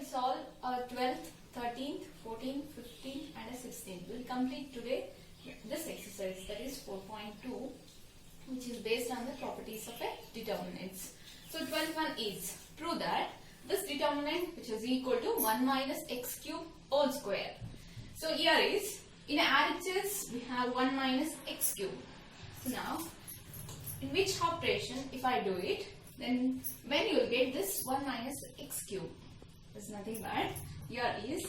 solve 12th, 13th, 14th, 15th and 16th. We will complete today this exercise, that is 4.2, which is based on the properties of a determinants. So 12th one is, prove that this determinant which is equal to 1 minus x cube whole square. So here is, in RHS we have 1 minus x cube. So now, in which operation if I do it, then when you will get this 1 minus x cube? It's nothing but, here is,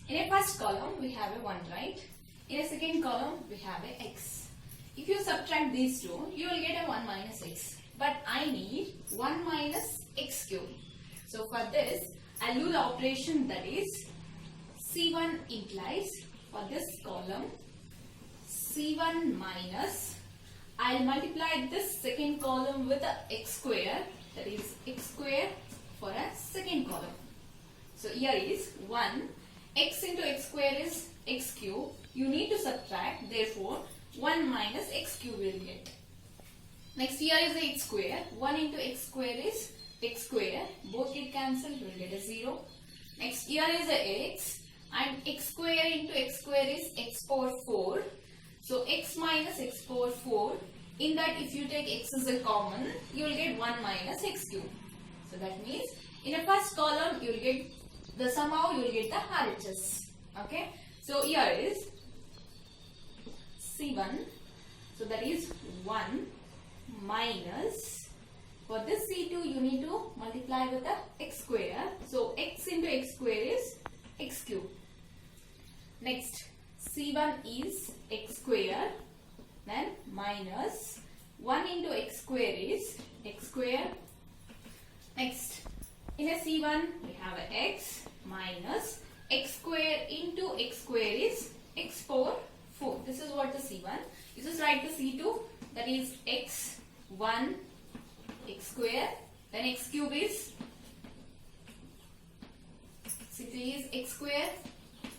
in a first column we have a 1, right? In a second column we have a x. If you subtract these two, you will get a 1 minus x. But I need 1 minus x cube. So for this, I'll do the operation, that is C1 implies, for this column, C1 minus, I'll multiply this second column with a x square, that is x square for a second column. So here is 1, x into x square is x cube, you need to subtract, therefore 1 minus x cube will get. Next here is the x square, 1 into x square is x square, both get cancelled, you will get a 0. Next here is a x, and x square into x square is x power 4. So x minus x power 4, in that if you take x as a common, you will get 1 minus x cube. So that means in a first column you will get the, somehow you will get the RHS. Okay. So here is C1, so that is 1 minus, for this C2 you need to multiply with the x square. So x into x square is x cube. Next C1 is x square, then minus 1 into x square is x square. Next in a C1 we have a x minus x square into x square is x power 4. This is what the C1. You just write the C2, that is x1 x square, then x cube is C3 is x square,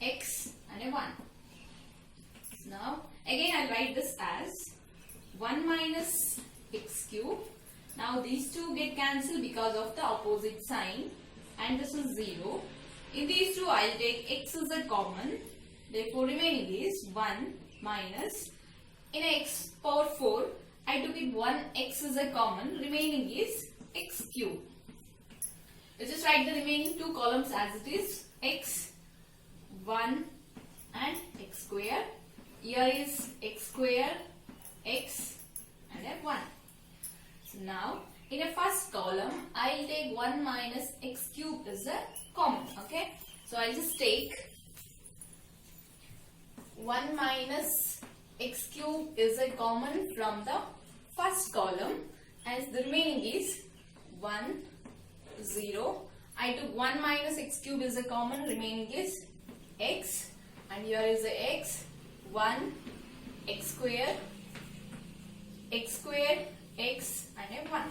x and a 1. Now again I'll write this as 1 minus x cube. Now these two get cancelled because of the opposite sign, and this is 0. In these two I'll take x as a common, therefore remaining is 1 minus, in x power 4 I took it 1 x as a common, remaining is x cube. Let's just write the remaining two columns as it is, x 1 and x square. Here is x square, x and a 1. So now in a first column I'll take 1 minus x cube as a common. Okay. So I'll just take 1 minus x cube is a common from the first column, as the remaining is 1, 0. I took 1 minus x cube is a common, remaining is x, and here is a x, 1, x square, x square, x and a 1.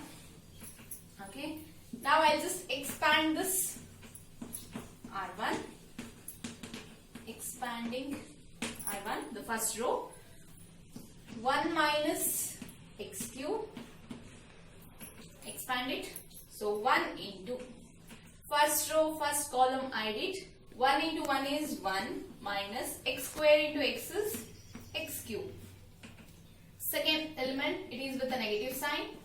Okay. Now I'll just expand this R1, expanding R1, the first row, 1 minus x cube, expand it, so 1 into, first row, first column I did, 1 into 1 is 1 minus x square into x is x cube. Second element, it is with a negative sign,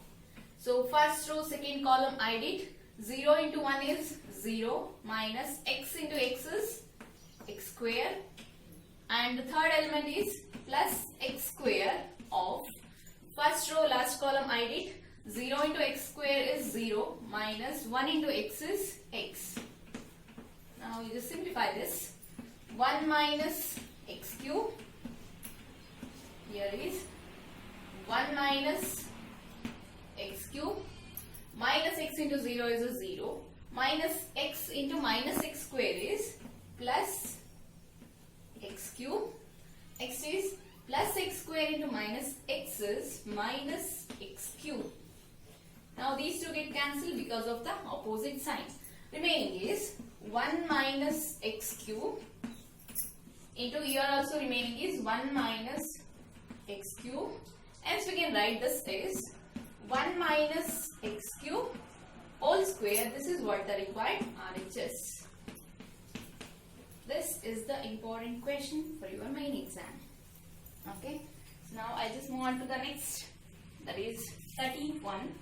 so first row, second column I did, 0 into 1 is 0 minus x into x is x square, and the third element is plus x square of first row, last column I did, 0 into x square is 0 minus 1 into x is x. Now you just simplify this, 1 minus x cube, here is 1 minus x cube, minus x into 0 is a 0, minus x into minus x square is plus x cube, x is plus x square into minus x is minus x cube. Now these two get cancelled because of the opposite sign. Remaining is 1 minus x cube into, here also remaining is 1 minus x cube. Hence we can write this as 1 minus x cube whole square. This is what the required RHS. this is the important question for your main exam. Okay, so now I just move on to the next, that is 13th one.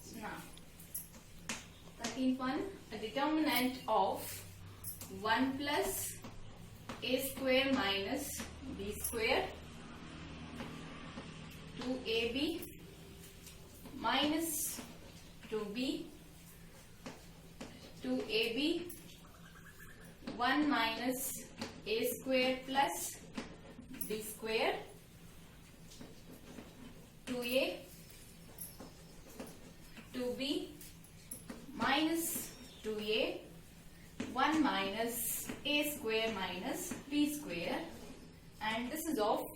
So now 13th one, a determinant of 1 plus a square minus b square 2ab minus 2b 2ab 1 minus a square plus b square 2a 2b minus 2a 1 minus a square minus b square, and this is of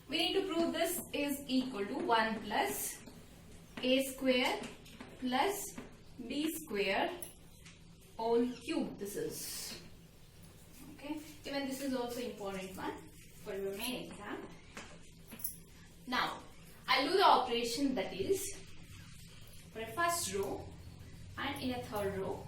we need to prove this is equal to 1 plus a square plus b square whole cube. This is okay. Even this is also important one for your main exam. Now I'll do the operation, that is for a first row and in a third row.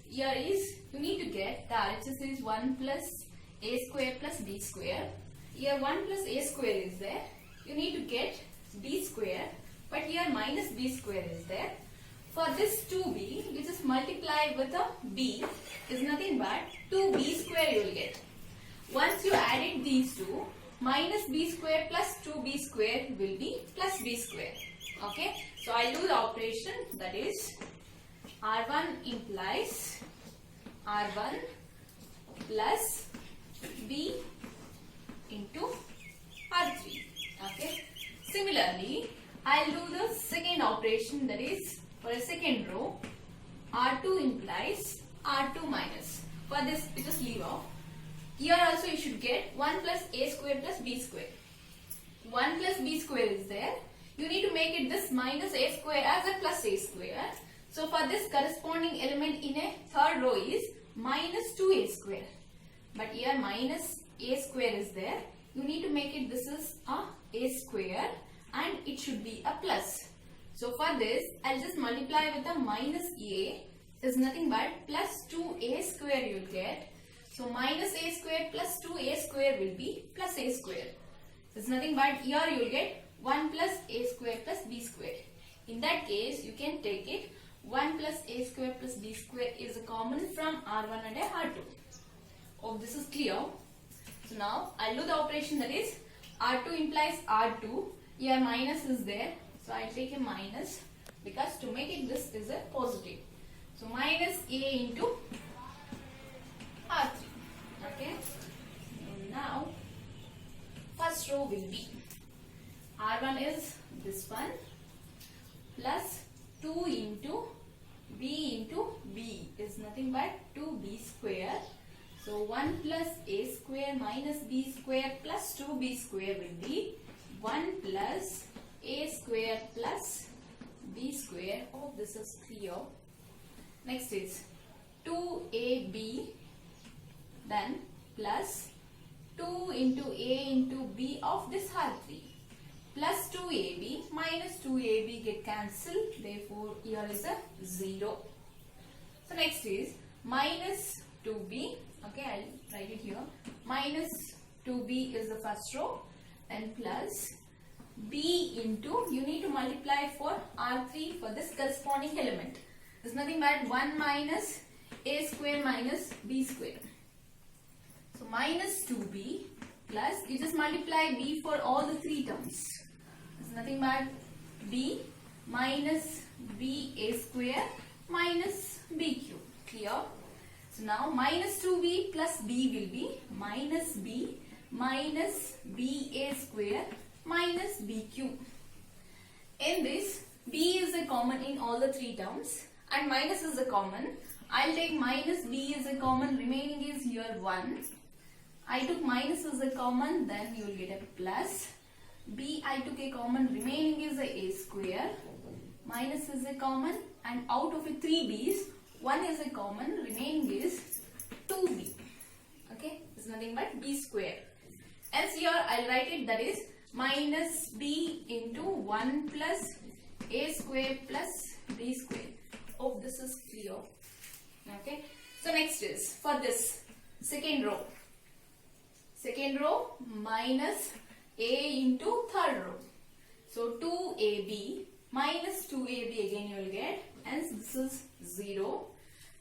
Here is you need to get the RHS is 1 plus a square plus b square. Here 1 plus a square is there. You need to get b square, but here minus b square is there. For this 2b, you just multiply with a b, is nothing but 2b square you will get. Once you added these two, minus b square plus 2b square will be plus b square. Okay, so I'll do the operation, that is r1 implies r1 plus b into r3. Okay, similarly I'll do the second operation, that is for a second row r2 implies r2 minus. For this you just leave off. Here also you should get 1 plus a square plus b square. 1 plus b square is there. You need to make it this minus a square as a plus a square. So for this corresponding element in a third row is minus 2a square. But here minus a square is there. You need to make it this is a square and it should be a plus. So for this I'll just multiply with a minus a, is nothing but plus 2a square you will get. So minus a square plus 2a square will be plus a square. It's nothing but here you will get 1 plus a square plus b square. In that case you can take it 1 plus a square plus b square is a common from r1 and r2. Hope this is clear. So now I'll do the operation, that is r2 implies r2. Here minus is there. So I'll take a minus because to make it this is a positive. So minus a into r3. Okay. Now first row will be r1 is this one plus 2 into b into b is nothing but 2b square. So 1 plus a square minus b square plus 2b square will be 1 plus a square plus b square. Hope this is clear. Next is 2ab then plus 2 into a into b of this r3 plus 2ab minus 2ab get cancelled. Therefore here is a 0. So next is minus 2b. Okay, I'll write it here. Minus 2b is the first row and plus b into, you need to multiply for r3 for this corresponding element. There's nothing but 1 minus a square minus b square. So minus 2b plus, you just multiply b for all the three terms. There's nothing but b minus b a square minus b cube. Clear? So now minus 2b plus b will be minus b minus b a square minus b cube. In this, b is a common in all the three terms and minus is a common. I'll take minus b is a common, remaining is here 1. I took minus as a common, then you will get a plus. B I took a common, remaining is a square. Minus is a common and out of a 3 b's, 1 is a common, remaining is 2b. Okay, it's nothing but b square. Else here I'll write it, that is minus b into 1 plus a square plus b square. Hope this is clear. Okay, so next is for this second row. Second row minus a into third row. So 2ab minus 2ab again you will get, hence this is 0.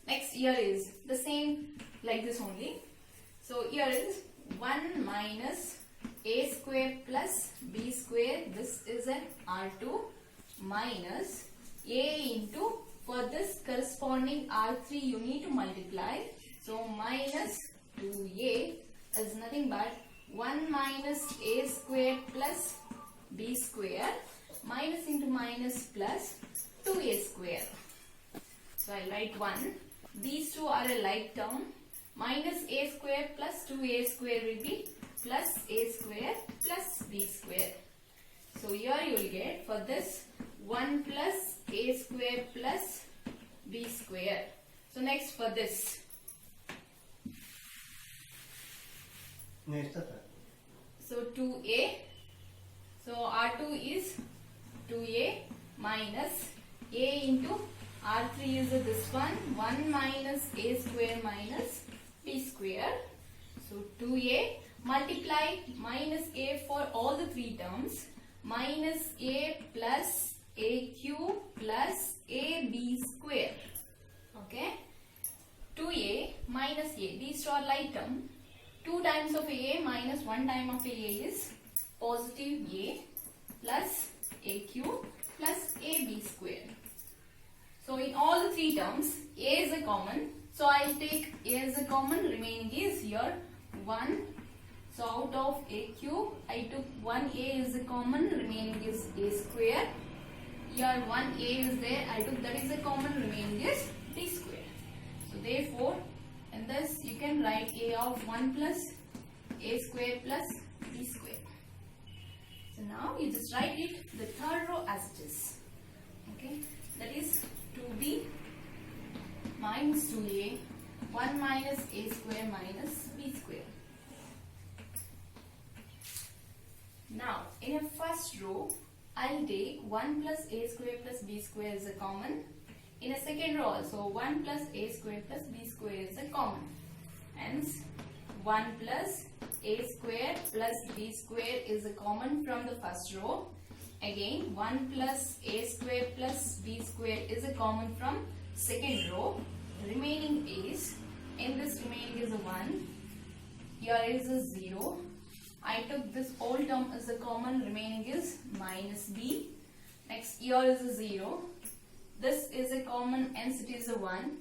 Next here is the same like this only. So here is 1 minus a square plus b square. This is an R2 minus a into, for this corresponding R3 you need to multiply. So minus 2a is nothing but 1 minus a square plus b square minus into minus plus 2a square. So I'll write 1. These two are a like term. Minus a square plus 2a square will be plus a square plus b square. So here you will get for this 1 plus a square plus b square. So next for this. So 2a. So R2 is 2a minus a into R3 is this one, 1 minus a square minus b square. So 2a multiply minus a for all the three terms, minus a plus aq plus ab square. Okay, 2a minus a, these two are like term. 2 times of a minus 1 time of a is positive a plus aq plus ab square. So in all the three terms a is a common. So I will take a as a common, remaining is here 1. So out of aq I took 1a is a common, remaining is a square. Here 1a is there, I took that is a common, remaining is b square. So therefore in this you can write a of 1 plus a square plus b square. So now you just write it the third row as it is. Okay, that is 2b minus 2a, 1 minus a square minus b square. Now in a first row I'll take 1 plus a square plus b square is a common. In a second row also 1 plus a square plus b square is a common. Hence 1 plus a square plus b square is a common from the first row. Again 1 plus a square plus b square is a common from second row. Remaining is, in this remaining is a 1. Here is a 0. I took this whole term as a common, remaining is minus b. Next here is a 0. This is a common, hence it is a 1.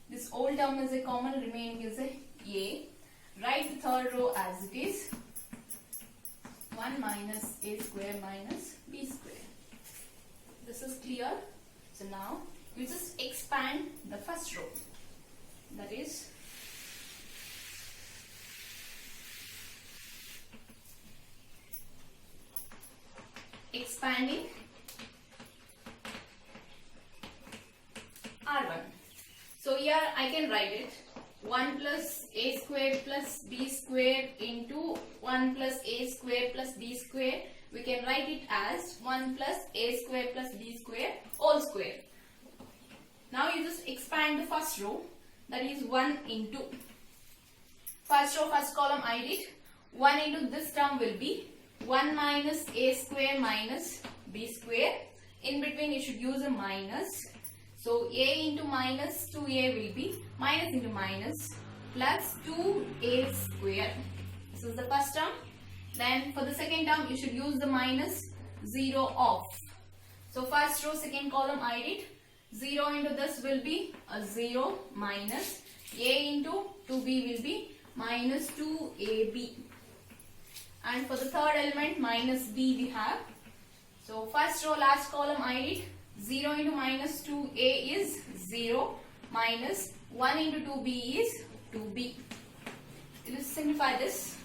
This whole term is a common, remaining is a. Write the third row as it is. 1 minus a square minus b square. This is clear. So now you just expand the first row. That is expanding R1. So here I can write it 1 plus a square plus b square into 1 plus a square plus b square. We can write it as 1 plus a square plus b square whole square. Now you just expand the first row, that is 1 into. First row, first column I did. 1 into this term will be 1 minus a square minus b square. In between you should use a minus. So a into minus 2a will be minus into minus plus 2a square. This is the first term. Then for the second term you should use the minus 0 off. So first row, second column I did. 0 into this will be a 0 minus a into 2b will be minus 2ab. And for the third element minus b we have. So first row, last column I did. 0 into minus 2a is 0 minus 1 into 2b is 2b. It will simplify this.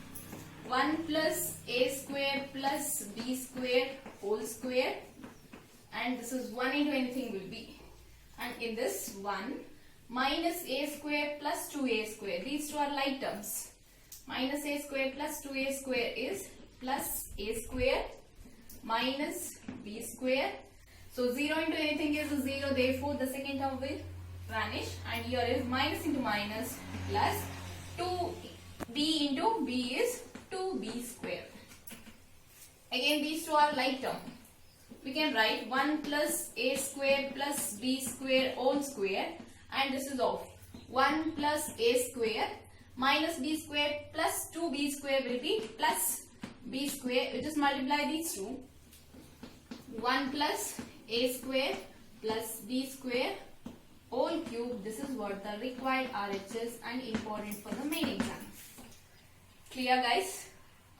1 plus a square plus b square whole square, and this is 1 into anything will be, and in this 1 minus a square plus 2a square. These two are like terms. Minus a square plus 2a square is plus a square minus b square. So 0 into anything is 0, therefore the second term will vanish, and here is minus into minus plus 2b into b is 2b square. Again these two are like term. We can write 1 plus a square plus b square whole square, and this is of 1 plus a square minus b square plus 2b square will be plus b square. We just multiply these two. 1 plus a square plus b square whole cube. This is what the required RHS and important for the main exam. Clear guys?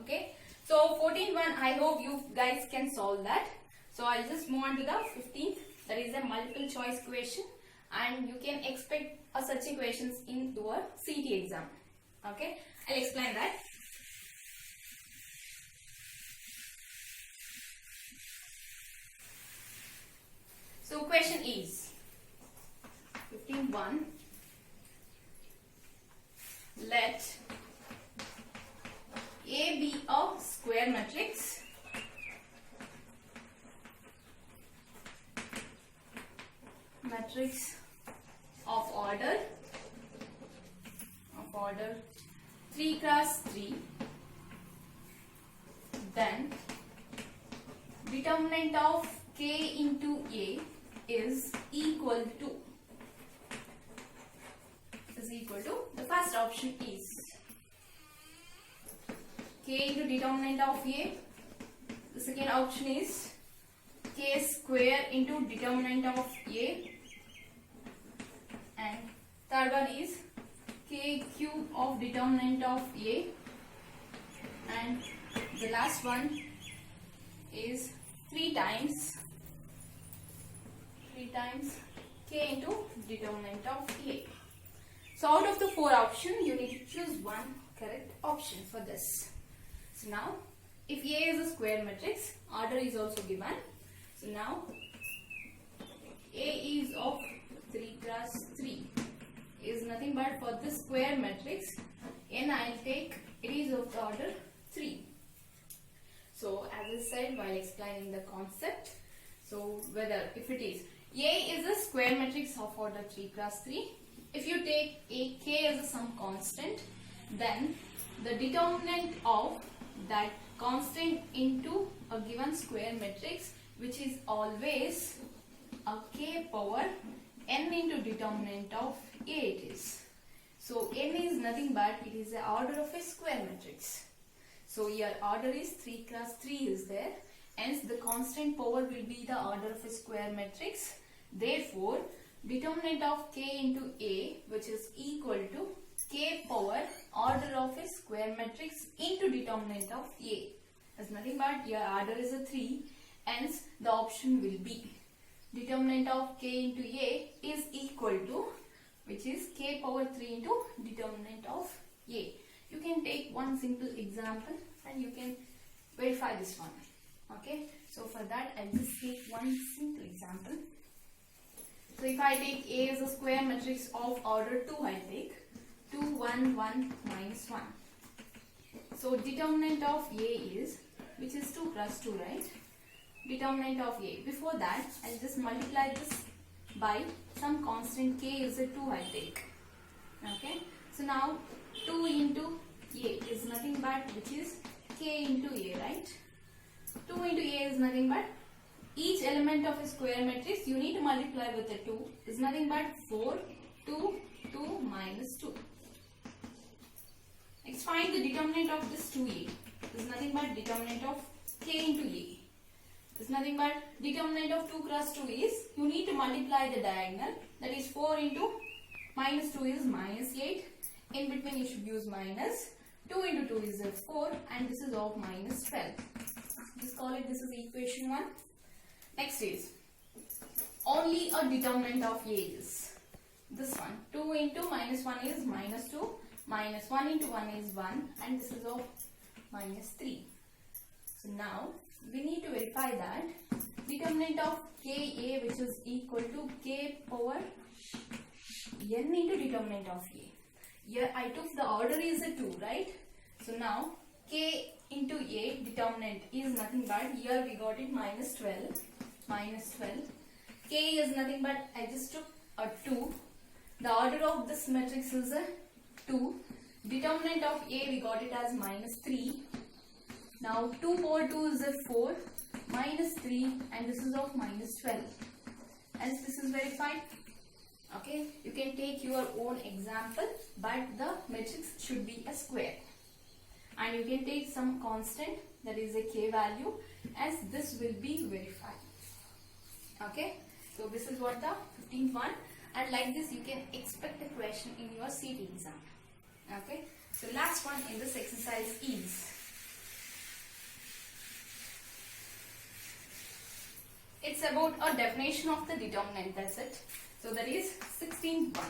Okay. So 14.1, I hope you guys can solve that. So I'll just move on to the 15th. That is a multiple choice question, and you can expect such questions in your CT exam. Okay. I'll explain that. So question is 15.1. Let A be a square matrix of order 3 cross 3, then determinant of k into A is equal to the first option is k into determinant of A. The second option is k square into determinant of A, and third one is k cube of determinant of A, and the last one is 3 times k into determinant of A. So out of the 4 options, you need to choose one correct option for this. So now, if A is a square matrix, order is also given. So now, A is of 3 cross 3 is nothing but for this square matrix, and I'll take it is of the order 3. So as I said while explaining the concept, so if it is A is a square matrix of order 3 cross 3, if you take a k as a some constant, then the determinant of that constant into a given square matrix, which is always a k power n into determinant of A it is. So n is nothing but it is the order of a square matrix. So your order is 3 cross 3 is there, hence the constant power will be the order of a square matrix. Therefore, determinant of k into A, which is equal to k power order of a square matrix into determinant of A, is nothing but your order is a 3, hence the option will be determinant of k into A is equal to, which is k power 3 into determinant of A. You can take one simple example and you can verify this one. Okay, so for that I'll just take one simple example. So if I take A as a square matrix of order 2, I take 2, 1, 1, minus 1. So determinant of A is, which is 2 cross 2, right? Determinant of A. Before that, I'll just multiply this by some constant k is a 2 I take. Okay. So now 2 into A is nothing but which is k into A, right? 2 into A is nothing but each element of a square matrix you need to multiply with a 2 is nothing but 4, 2, 2 minus 2. Let's find the determinant of this 2A. Is nothing but determinant of k into A. Is nothing but determinant of 2 cross 2 is you need to multiply the diagonal, that is 4 into minus 2 is minus 8. In between you should use minus. 2 into 2 is a 4 and this is of minus 12. Just call it this is equation 1. Next is only a determinant of A is this one. 2 into minus 1 is minus 2. Minus 1 into 1 is 1 and this is of minus 3. So now we need to verify that determinant of Ka, which is equal to k power n into determinant of A. Here I took the order is a 2, right? So now k into A determinant is nothing but, here we got it minus 12. K is nothing but, I just took a 2. The order of this matrix is a 2. Determinant of A we got it as minus 3. Now 2 over 2 is a 4, minus 3, and this is of minus 12. As this is verified. Okay, you can take your own example, but the matrix should be a square. And you can take some constant, that is a k value, as this will be verified. Okay, so this is what the 15th one, and like this you can expect a question in your CT exam. Okay, so last one in this exercise is, it's about a definition of the determinant, that's it. So that is 16th one.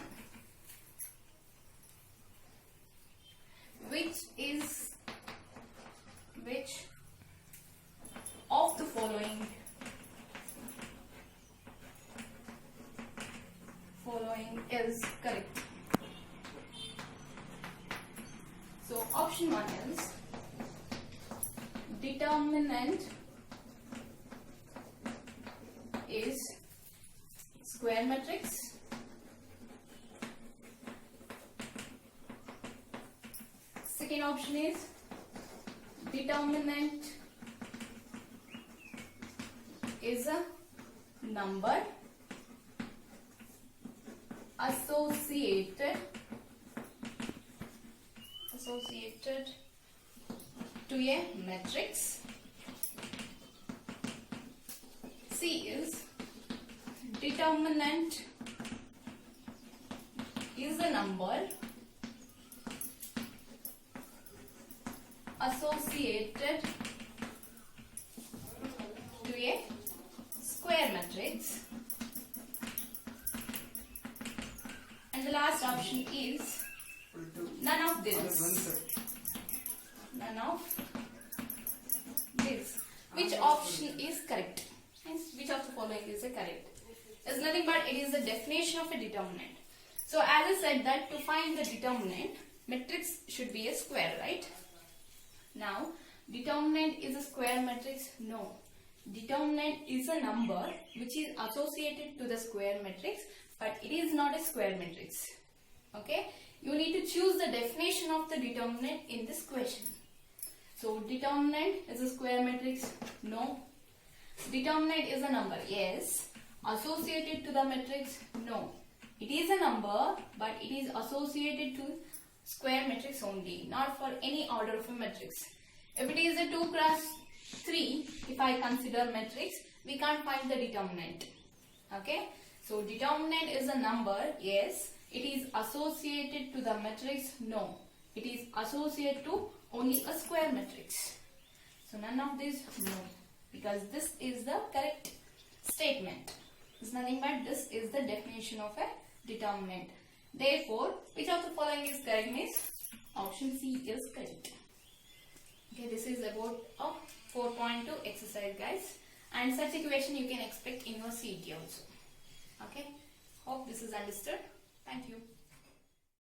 Which of the following is correct? So option 1 is determinant is square matrix. Second option is determinant is a number associated to a matrix. C is determinant is a number associated to a square matrix. And the last option is none of this. None of this. Which option is correct? Which of the following is correct? It's nothing but it is the definition of a determinant. So as I said that to find the determinant, matrix should be a square, right? Now, determinant is a square matrix? No. Determinant is a number which is associated to the square matrix, but it is not a square matrix. Okay? You need to choose the definition of the determinant in this question. So, determinant is a square matrix? No. Determinant is a number? Yes. Associated to the matrix? No. It is a number, but it is associated to square matrix only, not for any order of a matrix. If it is a 2 cross 3, if I consider matrix, we can't find the determinant. Okay? So, determinant is a number? Yes. It is associated to the matrix? No. It is associated to only a square matrix. So, none of this? No. Because this is the correct statement. It's nothing but this is the definition of a determinant. Therefore, which of the following is correct means option C is correct. Okay, this is about a 4.2 exercise, guys. And such a question you can expect in your CET also. Okay, hope this is understood. Thank you.